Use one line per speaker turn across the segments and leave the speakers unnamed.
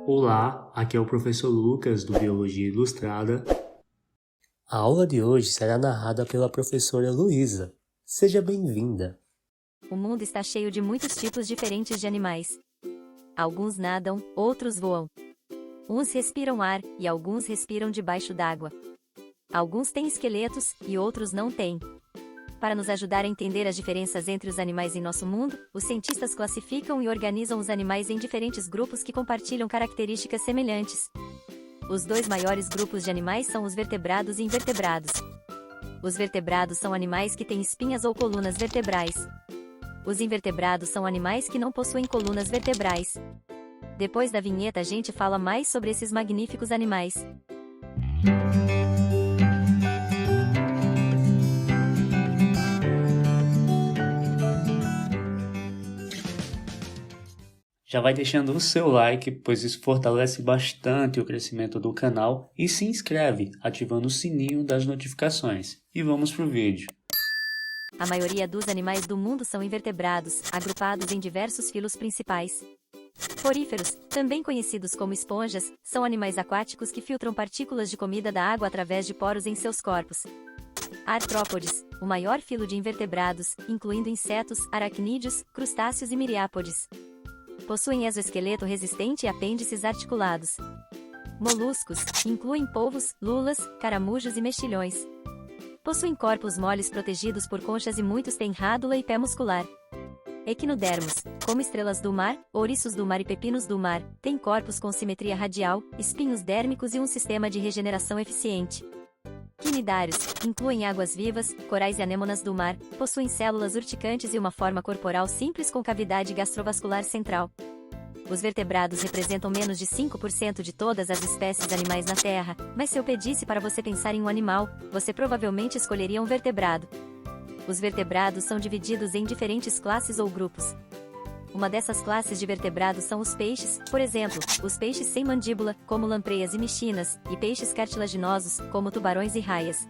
Olá, aqui é o professor Lucas do Biologia Ilustrada. A aula de hoje será narrada pela professora Luísa. Seja bem-vinda.
O mundo está cheio de muitos tipos diferentes de animais. Alguns nadam, outros voam. Uns respiram ar e alguns respiram debaixo d'água. Alguns têm esqueletos e outros não têm. Para nos ajudar a entender as diferenças entre os animais em nosso mundo, os cientistas classificam e organizam os animais em diferentes grupos que compartilham características semelhantes. Os dois maiores grupos de animais são os vertebrados e invertebrados. Os vertebrados são animais que têm espinhas ou colunas vertebrais. Os invertebrados são animais que não possuem colunas vertebrais. Depois da vinheta a gente fala mais sobre esses magníficos animais.
Já vai deixando o seu like, pois isso fortalece bastante o crescimento do canal, e se inscreve, ativando o sininho das notificações. E vamos pro vídeo.
A maioria dos animais do mundo são invertebrados, agrupados em diversos filos principais. Poríferos, também conhecidos como esponjas, são animais aquáticos que filtram partículas de comida da água através de poros em seus corpos. Artrópodes, o maior filo de invertebrados, incluindo insetos, aracnídeos, crustáceos e miriápodes. Possuem exoesqueleto resistente e apêndices articulados. Moluscos, incluem polvos, lulas, caramujos e mexilhões. Possuem corpos moles protegidos por conchas e muitos têm rádula e pé muscular. Equinodermos, como estrelas do mar, ouriços do mar e pepinos do mar, têm corpos com simetria radial, espinhos dérmicos e um sistema de regeneração eficiente. Quinidários, incluem águas-vivas, corais e anêmonas do mar, possuem células urticantes e uma forma corporal simples com cavidade gastrovascular central. Os vertebrados representam menos de 5% de todas as espécies animais na Terra, mas se eu pedisse para você pensar em um animal, você provavelmente escolheria um vertebrado. Os vertebrados são divididos em diferentes classes ou grupos. Uma dessas classes de vertebrados são os peixes, por exemplo, os peixes sem mandíbula, como lampreias e michinas, e peixes cartilaginosos, como tubarões e raias.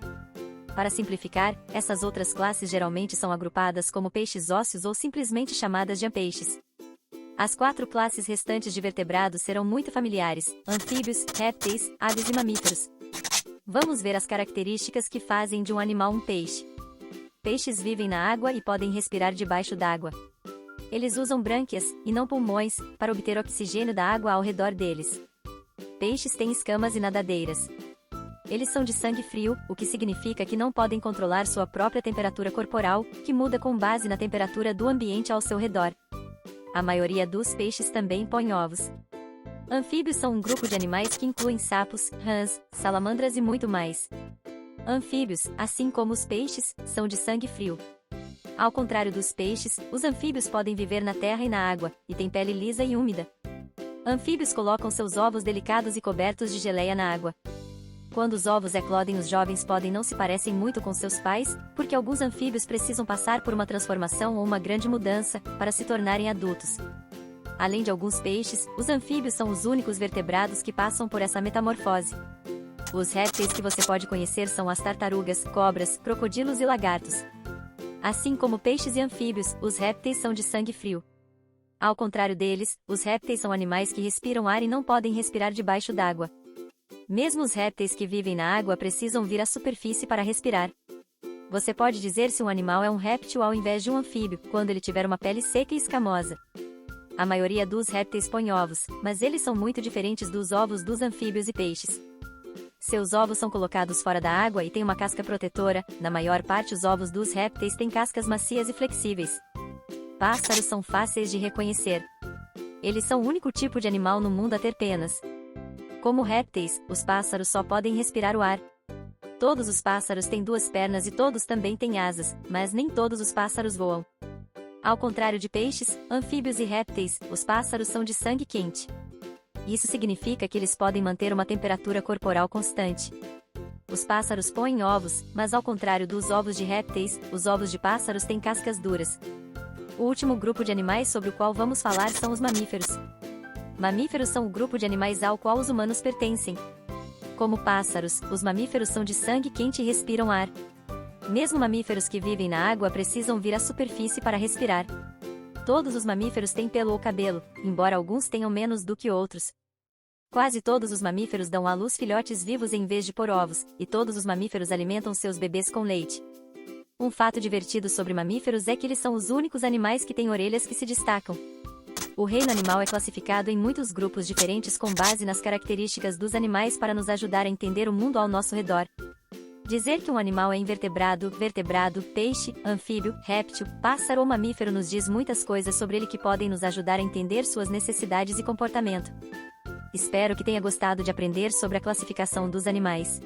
Para simplificar, essas outras classes geralmente são agrupadas como peixes ósseos ou simplesmente chamadas de ampeixes. As 4 classes restantes de vertebrados serão muito familiares: anfíbios, répteis, aves e mamíferos. Vamos ver as características que fazem de um animal um peixe. Peixes vivem na água e podem respirar debaixo d'água. Eles usam brânquias, e não pulmões, para obter oxigênio da água ao redor deles. Peixes têm escamas e nadadeiras. Eles são de sangue frio, o que significa que não podem controlar sua própria temperatura corporal, que muda com base na temperatura do ambiente ao seu redor. A maioria dos peixes também põe ovos. Anfíbios são um grupo de animais que incluem sapos, rãs, salamandras e muito mais. Anfíbios, assim como os peixes, são de sangue frio. Ao contrário dos peixes, os anfíbios podem viver na terra e na água, e têm pele lisa e úmida. Anfíbios colocam seus ovos delicados e cobertos de geleia na água. Quando os ovos eclodem, os jovens podem não se parecem muito com seus pais, porque alguns anfíbios precisam passar por uma transformação ou uma grande mudança, para se tornarem adultos. Além de alguns peixes, os anfíbios são os únicos vertebrados que passam por essa metamorfose. Os répteis que você pode conhecer são as tartarugas, cobras, crocodilos e lagartos. Assim como peixes e anfíbios, os répteis são de sangue frio. Ao contrário deles, os répteis são animais que respiram ar e não podem respirar debaixo d'água. Mesmo os répteis que vivem na água precisam vir à superfície para respirar. Você pode dizer se um animal é um réptil ao invés de um anfíbio, quando ele tiver uma pele seca e escamosa. A maioria dos répteis põe ovos, mas eles são muito diferentes dos ovos dos anfíbios e peixes. Seus ovos são colocados fora da água e têm uma casca protetora. Na maior parte, os ovos dos répteis têm cascas macias e flexíveis. Pássaros são fáceis de reconhecer. Eles são o único tipo de animal no mundo a ter penas. Como répteis, os pássaros só podem respirar o ar. Todos os pássaros têm 2 pernas e todos também têm asas, mas nem todos os pássaros voam. Ao contrário de peixes, anfíbios e répteis, os pássaros são de sangue quente. Isso significa que eles podem manter uma temperatura corporal constante. Os pássaros põem ovos, mas ao contrário dos ovos de répteis, os ovos de pássaros têm cascas duras. O último grupo de animais sobre o qual vamos falar são os mamíferos. Mamíferos são o grupo de animais ao qual os humanos pertencem. Como pássaros, os mamíferos são de sangue quente e respiram ar. Mesmo mamíferos que vivem na água precisam vir à superfície para respirar. Todos os mamíferos têm pelo ou cabelo, embora alguns tenham menos do que outros. Quase todos os mamíferos dão à luz filhotes vivos em vez de pôr ovos, e todos os mamíferos alimentam seus bebês com leite. Um fato divertido sobre mamíferos é que eles são os únicos animais que têm orelhas que se destacam. O reino animal é classificado em muitos grupos diferentes com base nas características dos animais para nos ajudar a entender o mundo ao nosso redor. Dizer que um animal é invertebrado, vertebrado, peixe, anfíbio, réptil, pássaro ou mamífero nos diz muitas coisas sobre ele que podem nos ajudar a entender suas necessidades e comportamento. Espero que tenha gostado de aprender sobre a classificação dos animais.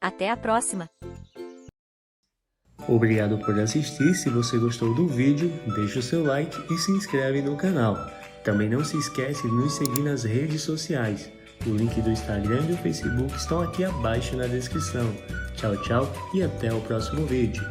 Até a próxima!
Obrigado por assistir. Se você gostou do vídeo, deixa o seu like e se inscreve no canal. Também não se esquece de nos seguir nas redes sociais. O link do Instagram e do Facebook estão aqui abaixo na descrição. Tchau, tchau e até o próximo vídeo.